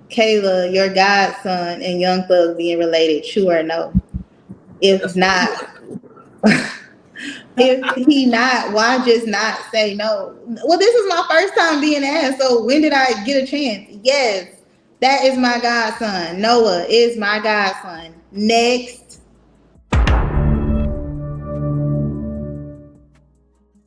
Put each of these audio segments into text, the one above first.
Kayla, your godson and Young Thug being related, true or no? If not, if he not, why just not say no? Well, this is my first time being asked, so when did I get a chance? Yes, that is my godson. Noah is my godson. Next.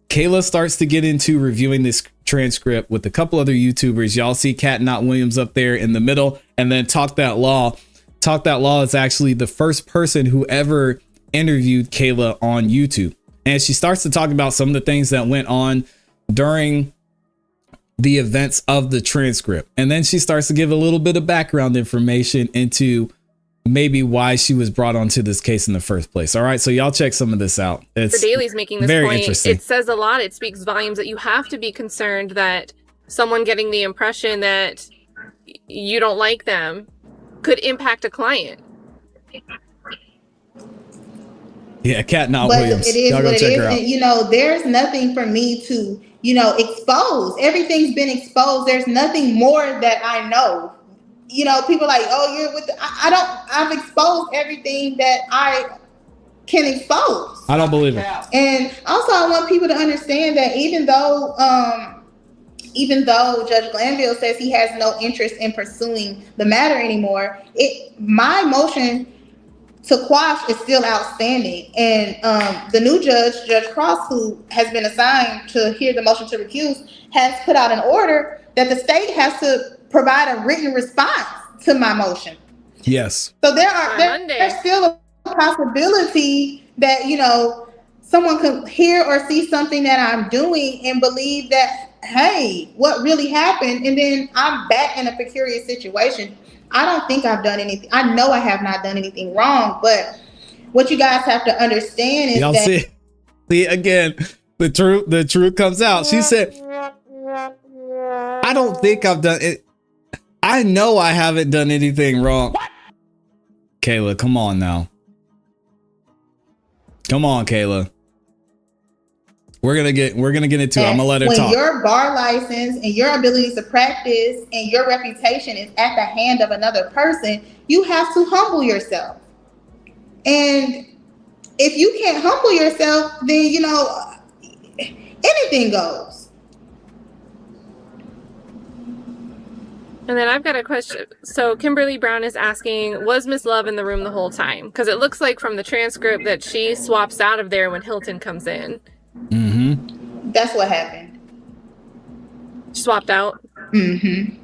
Kayla starts to get into reviewing this transcript with a couple other YouTubers. Y'all see Cat Not Williams up there in the middle, and then Talk That Law. Talk That Law is actually the first person who ever interviewed Kayla on YouTube. And she starts to talk about some of the things that went on during the events of the transcript. And then she starts to give a little bit of background information into maybe why she was brought onto this case in the first place. All right, so y'all check some of this out. It's the Daily's making this very point. interesting. It says a lot. It speaks volumes that you have to be concerned that someone getting the impression that you don't like them could impact a client. Yeah, Cat Not But Williams. it is Y'all what go it check is. her out. And, you know, there's nothing for me to, you know, expose. Everything's been exposed. There's nothing more that I know. You know, people like, oh, you're with I've exposed everything that I can expose. I don't believe it. And also I want people to understand that even though Judge Glanville says he has no interest in pursuing the matter anymore, my motion to quash is still outstanding. And the new judge, Judge Cross, who has been assigned to hear the motion to recuse, has put out an order that the state has to provide a written response to my motion. Yes. So there's still a possibility that, you know, someone could hear or see something that I'm doing and believe that, hey, what really happened? And then I'm back in a precarious situation. I don't think I've done anything. I know I have not done anything wrong, but what you guys have to understand is y'all that see again, the truth comes out. She said, I don't think I've done it. I know I haven't done anything wrong. What? Kayla, come on now. Come on, Kayla. We're gonna get into it. I'm gonna let her talk. When your bar license and your ability to practice and your reputation is at the hand of another person, you have to humble yourself. And if you can't humble yourself, then, you know, anything goes. And then I've got a question. So Kimberly Brown is asking, was Miss Love in the room the whole time? Because it looks like from the transcript that she swaps out of there when Hilton comes in. Mm-hmm. That's what happened. She swapped out? Mm-hmm.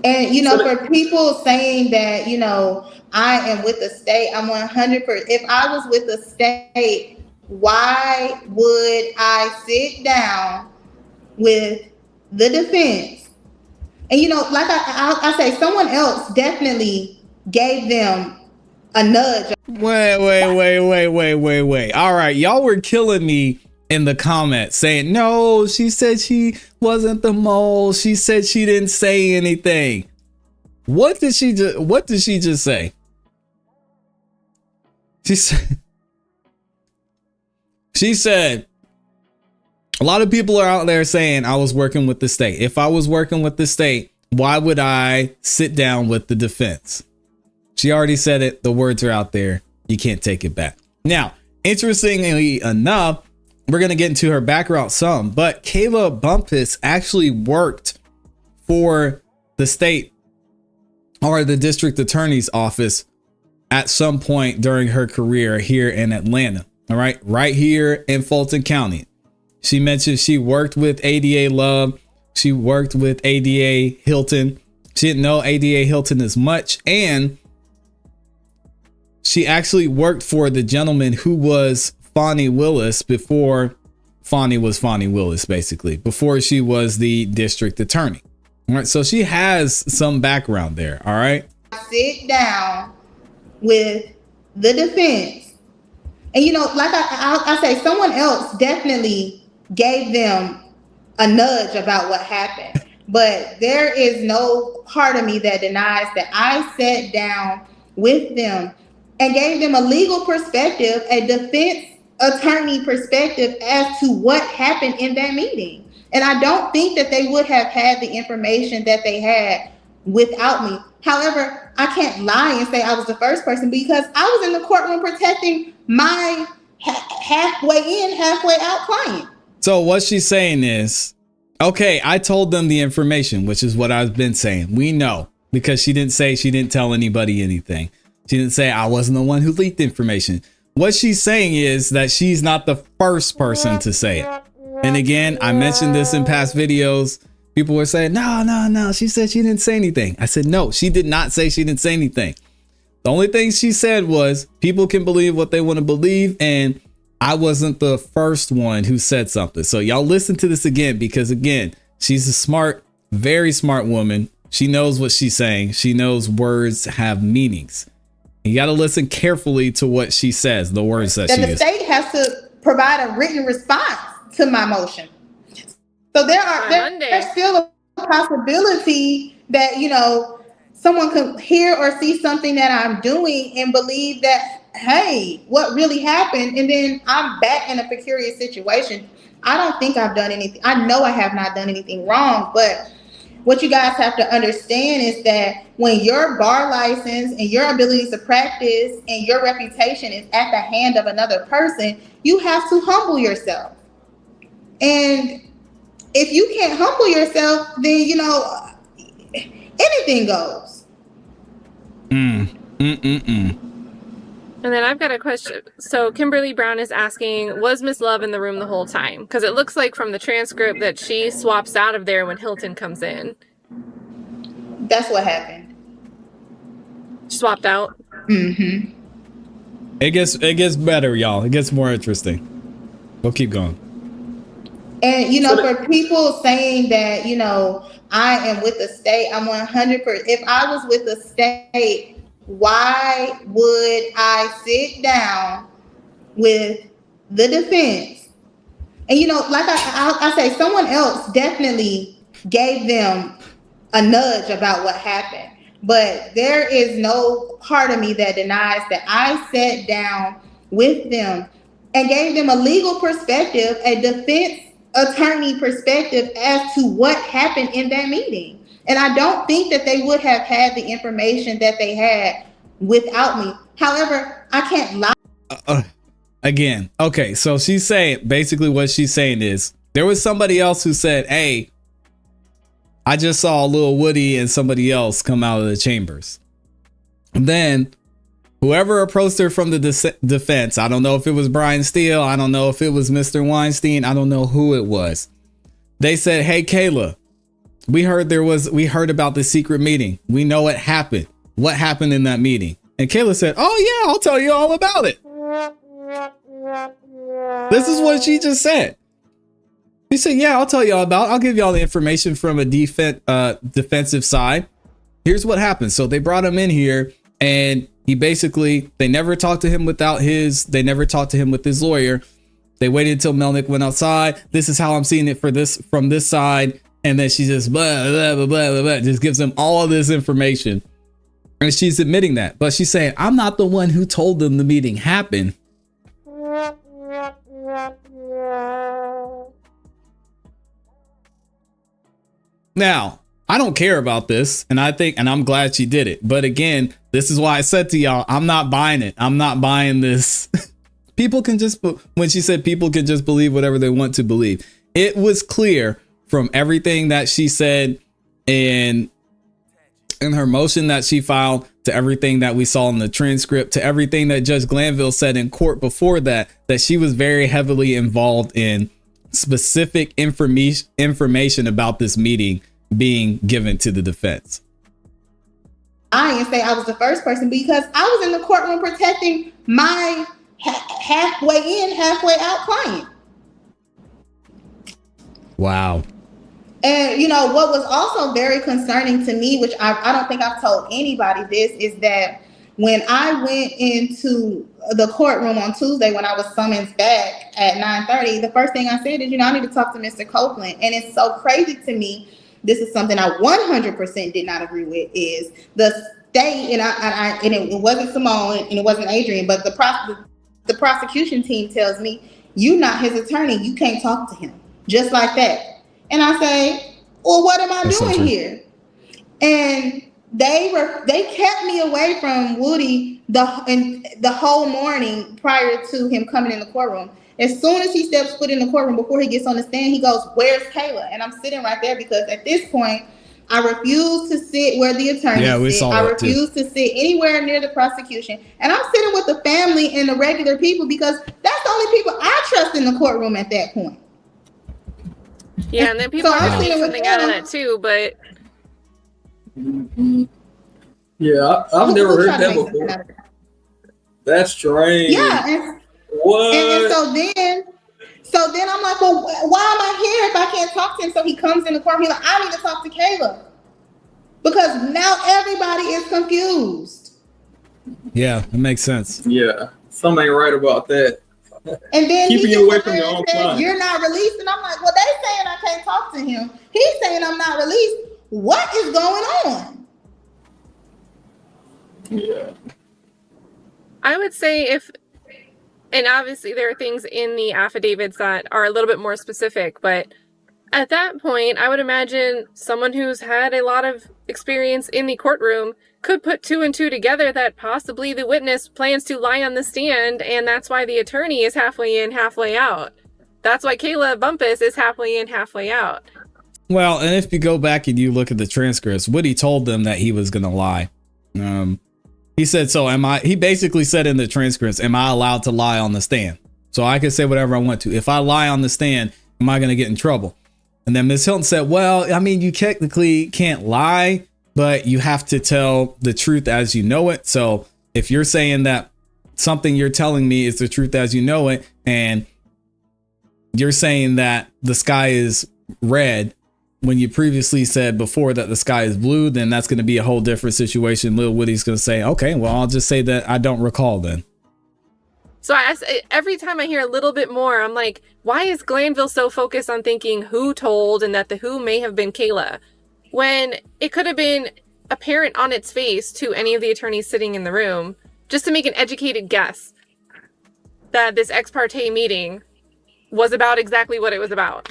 And, you know, for people saying that, you know, I am with the state, I'm 100%. If I was with the state, why would I sit down with the defense? And, you know, like I say, someone else definitely gave them a nudge. Wait. All right. Y'all were killing me in the comments saying, no, she said she wasn't the mole. She said she didn't say anything. What did she just say? She said, a lot of people are out there saying I was working with the state. If I was working with the state, why would I sit down with the defense? She already said it. The words are out there. You can't take it back. Now, interestingly enough, we're going to get into her background some, but Kayla Bumpus actually worked for the state or the district attorney's office at some point during her career here in Atlanta. All right. Right here in Fulton County. She mentioned she worked with ADA Love. She worked with ADA Hilton. She didn't know ADA Hilton as much. And she actually worked for the gentleman who was Fonnie Willis before Fonnie was Fonnie Willis, basically, before she was the district attorney. All right. So she has some background there. All right. Sit down with the defense. And, you know, like I say, someone else definitely gave them a nudge about what happened. But there is no part of me that denies that I sat down with them and gave them a legal perspective, a defense attorney perspective as to what happened in that meeting. And I don't think that they would have had the information that they had without me. However, I can't lie and say I was the first person because I was in the courtroom protecting my halfway in, halfway out client. So what she's saying is, okay, I told them the information, which is what I've been saying. We know, because she didn't tell anybody anything. She didn't say I wasn't the one who leaked the information. What she's saying is that she's not the first person to say it. And again, I mentioned this in past videos. People were saying, no, she said she didn't say anything. I said, no, she did not say she didn't say anything. The only thing she said was people can believe what they want to believe. And I wasn't the first one who said something. So y'all listen to this again, because again, she's a smart, very smart woman. She knows what she's saying. She knows words have meanings. You got to listen carefully to what she says, the words that she uses. The state has to provide a written response to my motion. So there's still a possibility that, you know, someone could hear or see something that I'm doing and believe that, hey, what really happened? And then I'm back in a precarious situation. I don't think I've done anything. I know I have not done anything wrong, but what you guys have to understand is that when your bar license and your ability to practice and your reputation is at the hand of another person, you have to humble yourself. And if you can't humble yourself, then, you know, anything goes. And then I've got a question. So Kimberly Brown is asking, was Miss Love in the room the whole time? Because it looks like from the transcript that she swaps out of there when Hilton comes in. That's what happened. She swapped out? Mm-hmm. It gets better, y'all. It gets more interesting. We'll keep going. And, you know, for people saying that, you know, I am with the state, I'm 100%. If I was with the state, why would I sit down with the defense? And, you know, like I say, someone else definitely gave them a nudge about what happened. But there is no part of me that denies that I sat down with them and gave them a legal perspective, a defense attorney perspective as to what happened in that meeting. And I don't think that they would have had the information that they had without me. However, I can't lie. Again, okay, so she's saying, basically what she's saying is, there was somebody else who said, hey, I just saw Lil Woody and somebody else come out of the chambers. And then whoever approached her from the defense, I don't know if it was Brian Steele, I don't know if it was Mr. Weinstein, I don't know who it was. They said, hey, Kayla, we heard about the secret meeting. We know it happened. What happened in that meeting? And Kayla said, oh yeah, I'll tell you all about it. This is what she just said. He said, yeah, I'll tell you all about it. I'll give you all the information from a defensive side. Here's what happened. So they brought him in here and they never talked to him with his lawyer. They waited until Melnick went outside. This is how I'm seeing it from this side. And then she just blah, blah, blah, blah, blah, just gives them all of this information. And she's admitting that, but she's saying, I'm not the one who told them the meeting happened. Now, I don't care about this, and I'm glad she did it. But again, this is why I said to y'all, I'm not buying it. I'm not buying this. When she said people can just believe whatever they want to believe, it was clear from everything that she said in her motion that she filed, to everything that we saw in the transcript, to everything that Judge Glanville said in court before that she was very heavily involved in specific information about this meeting being given to the defense. I didn't say I was the first person because I was in the courtroom protecting my halfway in, halfway out client. Wow. And, you know, what was also very concerning to me, which I don't think I've told anybody this, is that when I went into the courtroom on Tuesday, when I was summoned back at 9:30, the first thing I said is, you know, I need to talk to Mr. Copeland. And it's so crazy to me. This is something I 100% did not agree with, is the state, and it wasn't Simone and it wasn't Adrian, but the the prosecution team tells me, "You not his attorney. You can't talk to him." Just like that. And I say, "Well, what am I doing here?" And they kept me away from Woody the whole morning prior to him coming in the courtroom. As soon as he steps foot in the courtroom, before he gets on the stand, he goes, "Where's Kayla?" And I'm sitting right there because at this point, I refuse to sit where the attorney sit. I refuse to sit anywhere near the prosecution. And I'm sitting with the family and the regular people because that's the only people I trust in the courtroom at that point. Yeah, and then people are going to make something out of that too, but... Yeah, I've never heard that before. That's strange. Yeah. And, what? And so then I'm like, well, why am I here if I can't talk to him? So he comes in the court. He's like, I need to talk to Kayla. Because now everybody is confused. Yeah, it makes sense. Yeah, something ain't right about that. And then keeping you away from your own client. You're not released. And I'm like, well, they saying I can't talk to him. He's saying I'm not released. What is going on? Yeah. I would say and obviously there are things in the affidavits that are a little bit more specific, but at that point, I would imagine someone who's had a lot of experience in the courtroom could put 2 and 2 together that possibly the witness plans to lie on the stand, and that's why the attorney is halfway in, halfway out. That's why Kayla Bumpus is halfway in, halfway out. Well, and if you go back and you look at the transcripts, Woody told them that he was going to lie. He said, so he basically said in the transcripts, am I allowed to lie on the stand? So I can say whatever I want to. If I lie on the stand, am I going to get in trouble? And then Ms. Hilton said, well, I mean, you technically can't lie, but you have to tell the truth as you know it. So if you're saying that something you're telling me is the truth as you know it, and you're saying that the sky is red when you previously said before that the sky is blue, then that's going to be a whole different situation. Lil Woody's going to say, okay, well, I'll just say that I don't recall then. So every time I hear a little bit more, I'm like, why is Glanville so focused on thinking who told and that the who may have been Kayla, when it could have been apparent on its face to any of the attorneys sitting in the room, just to make an educated guess that this ex parte meeting was about exactly what it was about.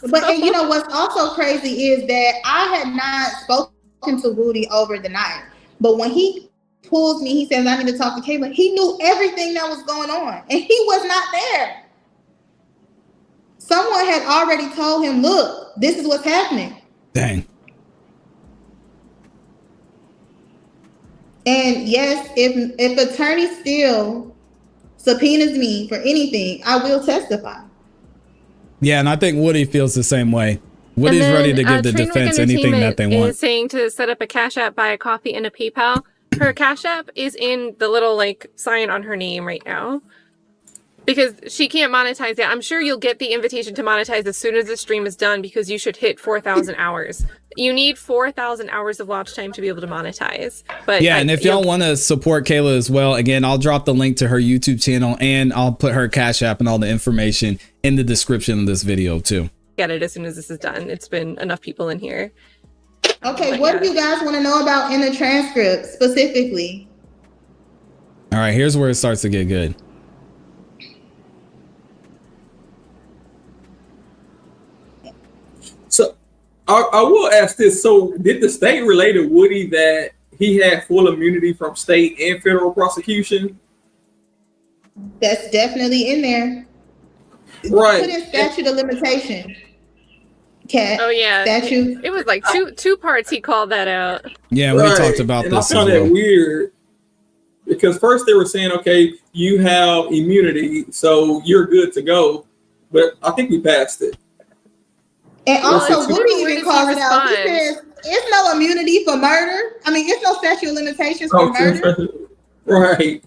But you know what's also crazy is that I had not spoken to Woody over the night, but when he pulls me, he says I need to talk to Kayla. He knew everything that was going on, and he was not there. Someone had already told him, "Look, this is what's happening." Dang. And yes, if Attorney Steele subpoenas me for anything, I will testify. Yeah, and I think Woody feels the same way. Woody's ready to give the defense anything that they want. Is saying to set up a Cash App, buy a coffee, and a PayPal. Her Cash App is in the little sign on her name right now because she can't monetize it. I'm sure you'll get the invitation to monetize as soon as the stream is done because you should hit 4,000 hours. You need 4,000 hours of watch time to be able to monetize. But yeah, and if y'all want to support Kayla as well, again, I'll drop the link to her YouTube channel and I'll put her Cash App and all the information in the description of this video too. Get it as soon as this is done. It's been enough people in here. Okay, but what do you guys want to know about in the transcript specifically? All right, here's where it starts to get good. So I will ask this. So did the state relay to Woody that he had full immunity from state and federal prosecution? That's definitely in there. Right. Put in statute of limitation. Cat. Oh yeah. Statute. It was like two parts he called that out. Yeah, we talked about this. I found that weird because first they were saying, okay, you have immunity, so you're good to go. But I think we passed it. And also, Woody even called it out. He says, "It's no immunity for murder. I mean, it's no statute of limitations for murder." Right.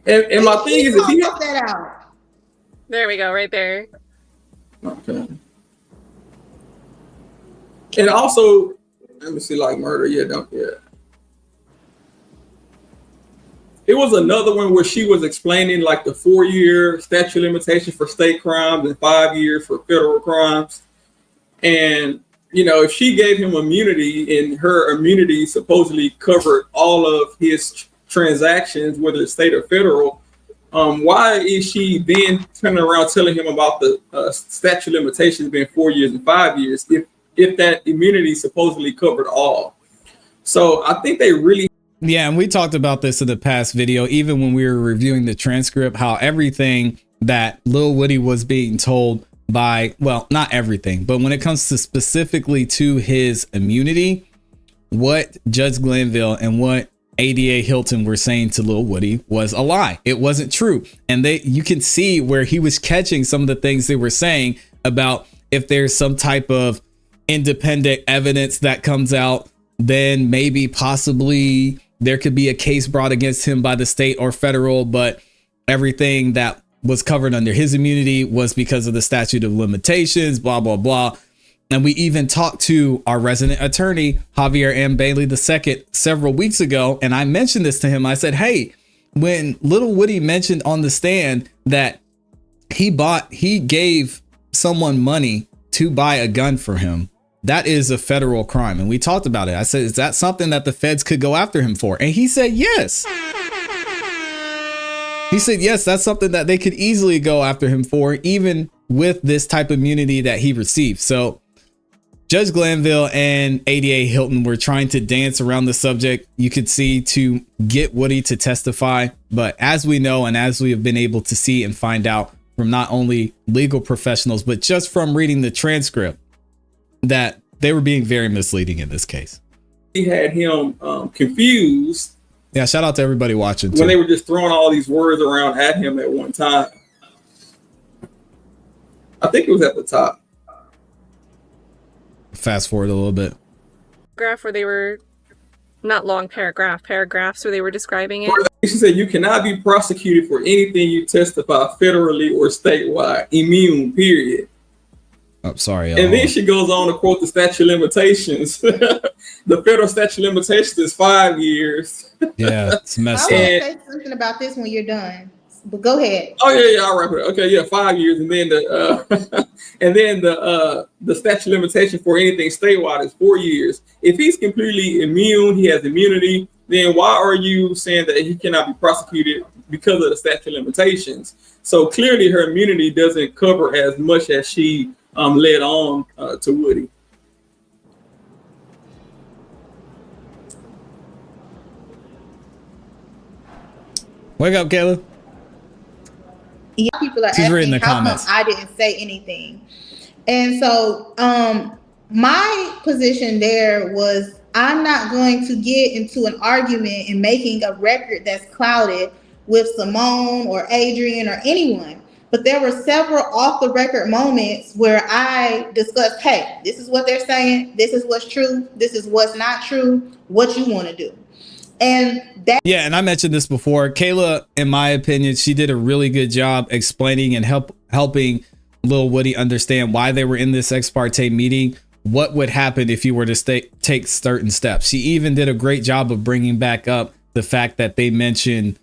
And my thing is, if he got that out. There we go, right there. Okay. And also, let me see, murder. Yeah, It was another one where she was explaining the 4-year statute of limitations for state crimes and 5 years for federal crimes. And, if she gave him immunity and her immunity supposedly covered all of his transactions, whether it's state or federal, why is she then turning around telling him about the statute of limitations being 4 years and 5 years if that immunity supposedly covered all? So I think they really. Yeah, and we talked about this in the past video, even when we were reviewing the transcript, how everything that Lil Woody was being told by, well, not everything, but when it comes to specifically to his immunity, what Judge Glanville and what ADA Hilton were saying to Lil Woody was a lie. It wasn't true. And you can see where he was catching some of the things they were saying about if there's some type of independent evidence that comes out, then maybe possibly there could be a case brought against him by the state or federal, but everything that was covered under his immunity was because of the statute of limitations, blah, blah, blah. And we even talked to our resident attorney, Javier M. Bailey II, several weeks ago. And I mentioned this to him. I said, hey, when Little Woody mentioned on the stand that he gave someone money to buy a gun for him, that is a federal crime. And we talked about it. I said, is that something that the feds could go after him for? And he said, yes. He said, yes, that's something that they could easily go after him for, even with this type of immunity that he received. So Judge Glanville and ADA Hilton were trying to dance around the subject, you could see, to get Woody to testify. But as we know, and as we have been able to see and find out from not only legal professionals, but just from reading the transcript, that they were being very misleading in this case. He had him confused. Yeah, shout out to everybody watching too. When they were just throwing all these words around at him at one time. I think it was at the top. Fast forward a little bit. Graph where they were not long paragraphs where they were describing it. She said, you cannot be prosecuted for anything you testify federally or statewide. Immune, period. I'm sorry. And then she goes on to quote the statute of limitations. The federal statute of limitations is 5 years. Yeah, it's messed I up. want to say something about this when you're done. But go ahead. Oh yeah, I'll wrap it up. Okay, yeah, 5 years, and then the statute of limitation for anything statewide is 4 years. If he's completely immune, he has immunity, then why are you saying that he cannot be prosecuted because of the statute of limitations? So clearly her immunity doesn't cover as much as she led on to Woody. Wake up, Kayla. Yeah, people are She's reading asking the how come comments. I didn't say anything. And so my position there was, I'm not going to get into an argument and making a record that's clouded with Simone or Adrian or anyone. But there were several off the record moments where I discussed, hey, this is what they're saying. This is what's true. This is what's not true. What you want to do. And that. Yeah, and I mentioned this before. Kayla, in my opinion, she did a really good job explaining and helping Lil Woody understand why they were in this ex parte meeting, what would happen if you were to take certain steps. She even did a great job of bringing back up the fact that they mentioned,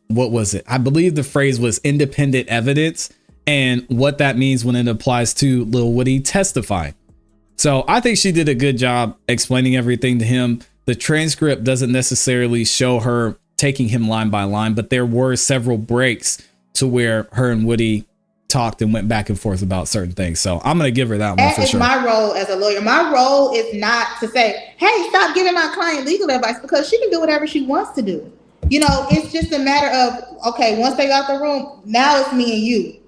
what was it? I believe the phrase was independent evidence and what that means when it applies to Lil Woody testifying. So I think she did a good job explaining everything to him. The transcript doesn't necessarily show her taking him line by line, but there were several breaks to where her and Woody talked and went back and forth about certain things. So I'm going to give her that one for sure. That is my role as a lawyer. My role is not to say, hey, stop giving my client legal advice, because she can do whatever she wants to do. You know, it's just a matter of, okay, once they got the room, now it's me and you.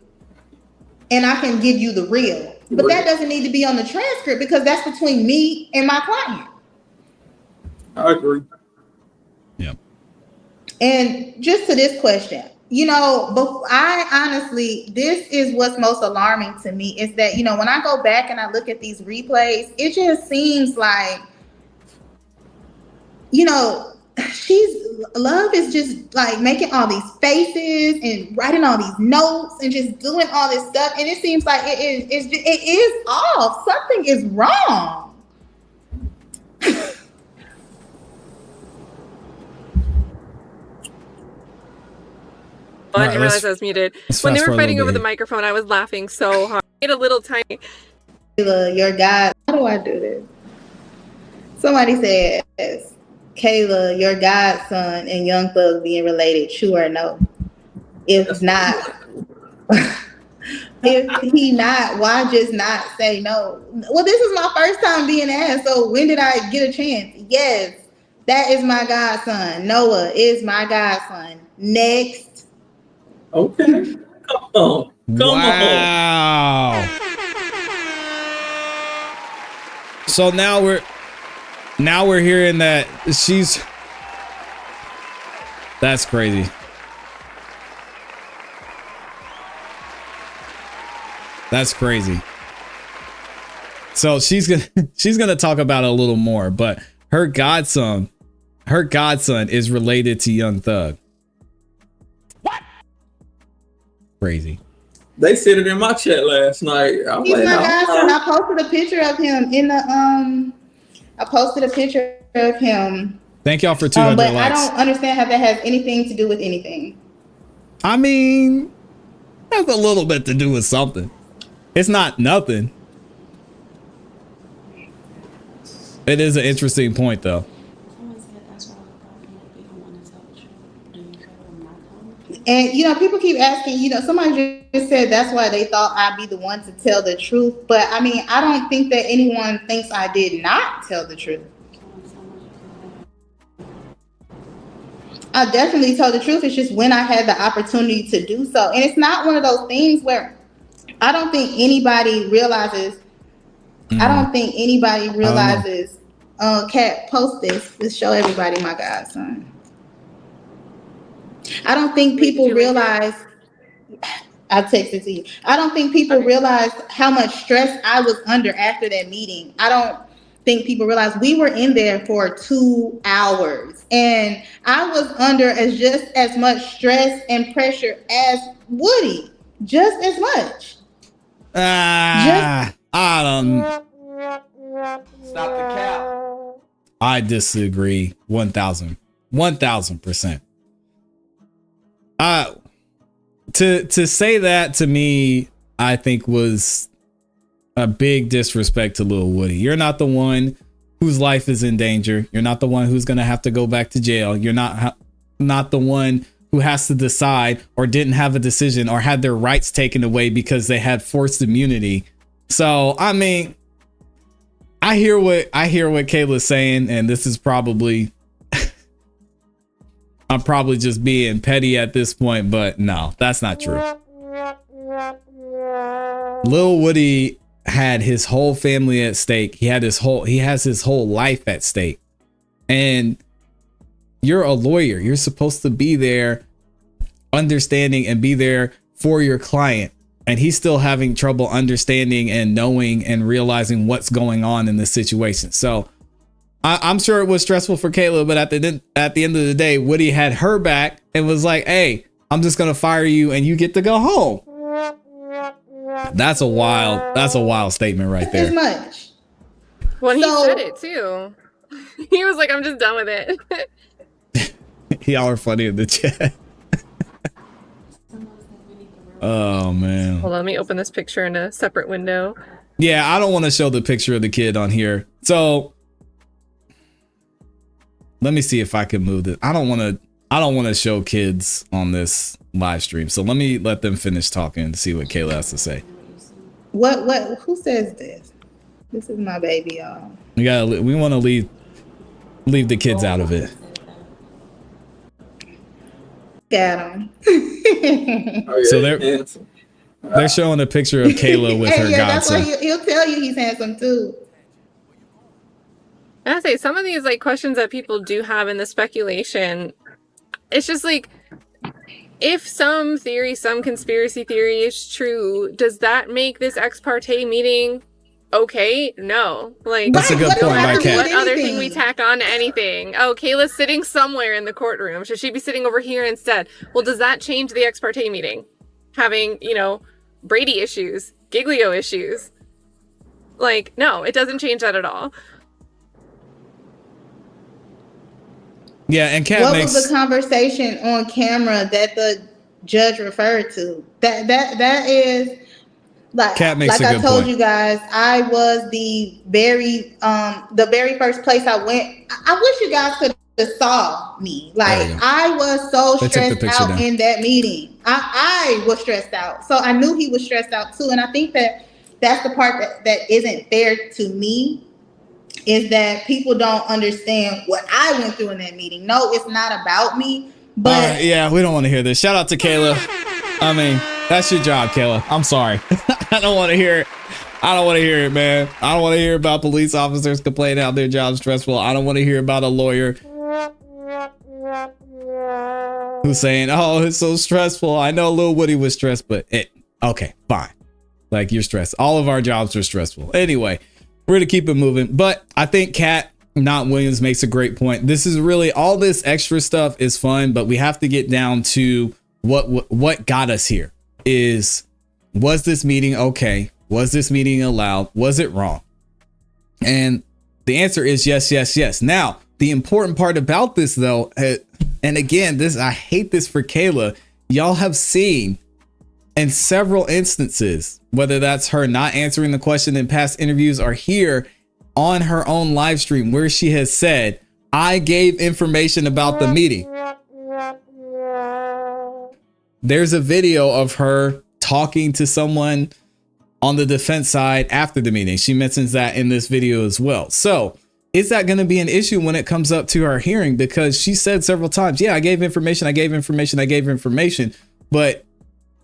And I can give you the real. But that doesn't need to be on the transcript, because that's between me and my client. I agree. Yeah. And just to this question, you know, but I honestly, this is what's most alarming to me is that, you know, when I go back and I look at these replays, it just seems like, you know, Love is just like making all these faces and writing all these notes and just doing all this stuff. And it seems like it is off. Something is wrong. I didn't realize I was muted. When they were fighting over the microphone, I was laughing so hard. I made a little tiny. Kayla, your God. How do I do this? Somebody says, Kayla, your godson and Young Thug being related, true or no? If not, if he not, why just not say no? Well, this is my first time being asked, so when did I get a chance? Yes, that is my godson. Noah is my godson. Next. Okay. Come on. Come on. Wow. So now we're hearing that she's. That's crazy. That's crazy. So she's gonna talk about it a little more, but her godson is related to Young Thug. What? Crazy. They said it in my chat last night. I'm He's like, my no, godson. I posted a picture of him in the I posted a picture of him. Thank y'all for 200 but likes. I don't understand how that has anything to do with anything. I mean, that's a little bit to do with something. It's not nothing. It is an interesting point, though. And people keep asking. Somebody just said that's why they thought I'd be the one to tell the truth. But I mean, I don't think that anyone thinks I did not tell the truth. I definitely told the truth. It's just when I had the opportunity to do so. And it's not one of those things where I don't think anybody realizes. I don't think anybody realizes. Kat, post this to show everybody my godson. I don't think people realize. I'll text it to you. I don't think people realize how much stress I was under after that meeting. I don't think people realize we were in there for 2 hours, and I was under just as much stress and pressure as Woody, just as much. I don't. Stop the cap. I disagree. 1000%. To say that to me, I think was a big disrespect to Lil Woody. You're not the one whose life is in danger. You're not the one who's going to have to go back to jail. You're not the one who has to decide or didn't have a decision or had their rights taken away because they had forced immunity. So, I mean, I hear what Kayla's saying, and this is probably I'm probably just being petty at this point, but no, that's not true. Lil Woody had his whole family at stake. He has his whole life at stake. And you're a lawyer. You're supposed to be there understanding and be there for your client. And he's still having trouble understanding and knowing and realizing what's going on in this situation. So I'm sure it was stressful for Kayla, but at the end of the day, Woody had her back and was like, hey, I'm just going to fire you and you get to go home. That's a wild statement right there. As much. When he said it too, he was like, I'm just done with it. Y'all are funny in the chat. Oh, man. Hold on, let me open this picture in a separate window. Yeah, I don't want to show the picture of the kid on here. So let me see if I can move it. I don't want to show kids on this live stream. So let them finish talking and see what Kayla has to say. What who says this? This is my baby, y'all. We want to leave the kids out of it. Got him. So they're showing a picture of Kayla with her godson. That's why he'll tell you he's handsome too. I say some of these questions that people do have in the speculation, it's just if some conspiracy theory is true, does that make this ex parte meeting okay? No. That's a good point by Kat. What other thing we tack on to anything? Oh, Kayla's sitting somewhere in the courtroom. Should she be sitting over here instead? Well, does that change the ex parte meeting? Having, Brady issues, Giglio issues. No, it doesn't change that at all. Yeah, and Kat what was the conversation on camera that the judge referred to? That is Kat makes like a good I told point. you guys, I was the very first place I went. I wish you guys could saw me. Like, you go. I was so They took the stressed picture out down. in that meeting. I was stressed out. So I knew he was stressed out too. And I think that that's the part that isn't fair to me, is that people don't understand what I went through in that meeting. No, it's not about me, but All right, yeah, we don't want to hear this. Shout out to Kayla. I mean, that's your job, Kayla. I'm sorry. I don't want to hear it. I don't want to hear it, man. I don't want to hear about police officers complaining how their job's stressful. I don't want to hear about a lawyer who's saying, oh, it's so stressful. I know Lil Woody was stressed, but okay, fine. Like, you're stressed. All of our jobs are stressful. Anyway, we're going to keep it moving. But I think Kat, not Williams, makes a great point. This is really, all this extra stuff is fun, but we have to get down to what got us here. Was this meeting okay? Was this meeting allowed? Was it wrong? And the answer is yes, yes, yes. Now, the important part about this, though, and again, I hate this for Kayla. Y'all have seen in several instances, whether that's her not answering the question in past interviews or here on her own live stream, where she has said, I gave information about the meeting. There's a video of her talking to someone on the defense side after the meeting. She mentions that in this video as well. So is that going to be an issue when it comes up to our hearing? Because she said several times, yeah, I gave information. But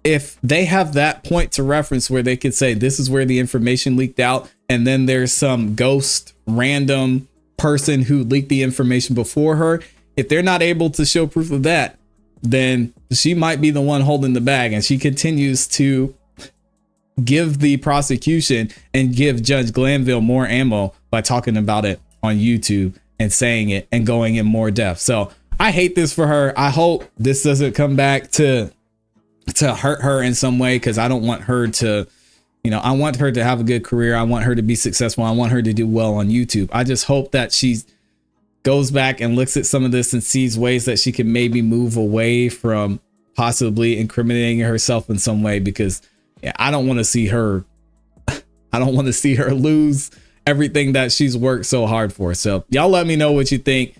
if they have that point to reference where they could say, this is where the information leaked out, and then there's some ghost random person who leaked the information before her, if they're not able to show proof of that, then she might be the one holding the bag. And she continues to give the prosecution and give Judge Glanville more ammo by talking about it on YouTube and saying it and going in more depth. So I hate this for her. I hope this doesn't come back to hurt her in some way, because I don't want her to, I want her to have a good career. I want her to be successful. I want her to do well on YouTube. I just hope that she goes back and looks at some of this and sees ways that she can maybe move away from possibly incriminating herself in some way, because I don't want to see her lose everything that she's worked so hard for. So y'all let me know what you think.